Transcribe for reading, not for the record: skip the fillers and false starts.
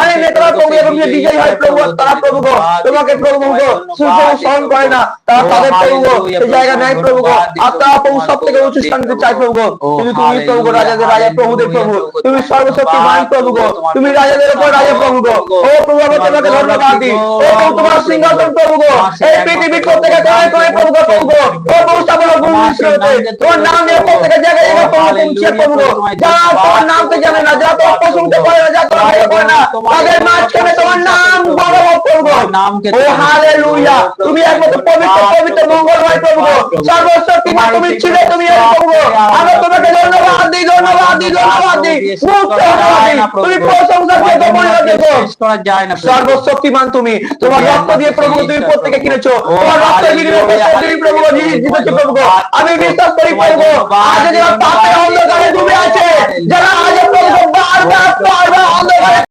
অনেক নেতারা প্রভু এবং বিজয়ী হয় প্রভু, তারা প্রভু গো তোমাকে প্রভু গো স্মরণ করে না, তারা তাদের প্রভু গো এই জায়গা নেয় প্রভু গো। আর তারা প্রভু সব থেকে উঁচু স্থান দিতে চায় প্রভু গো। কিন্তু তুমি প্রভু গো রাজাদের রাজা, প্রভুদের প্রভু, তুমি সর্বশক্তিমান প্রভু গো, তুমি রাজাদের উপর রাজা প্রভু গো। ও প্রভু আমি তোমাকে ধন্যবাদ দিই। ও প্রভু তোমার সিংহাসন প্রভু গো এই পৃথিবীর প্রত্যেকে কোণায় কোণায় প্রভু গো প্রভু গো। ও প্রভু সাবল গুরুতে তোমার নাম নিয়ে প্রত্যেকে জায়গায় জায়গায় প্রভু পৌঁছে প্রভু গো। যারা তোমার নামকে জানে না, যারা তোমার প্রশংসা করে না, যারা তোমার ভয় করে না, তাদের মাঝখানে তোমার নাম গৌরব করবো। ও হালেলুয়া, তুমি একমাত্র পবিত্র পবিত্র মঙ্গলময় প্রভু গো, সর্বশক্তিমান তুমি ছিলে, তুমি এই প্রভু গো। আমরা তোমাকে ধন্যবাদ দিই, ধন্যবাদ দিই, ধন্যবাদ দিই, মুক্ত ধন্যবাদ দিই। তুমি প্রশংসা করতে মহিমা দেখো, সর্বশক্তিমান তুমি, তোমার রক্ত দিয়ে প্রভু তুমি প্রত্যেকে কিনেছো, তোমার রক্ত বিনিময়ে তুমি প্রভু জিতেছো প্রভু গো। আমি বিশ্বাস করি প্রভু গো, আজ যারা পাপের অন্ধকারে ডুবে আছে, যারা আজ প্রভু বারবার বারবার অন্ধকারে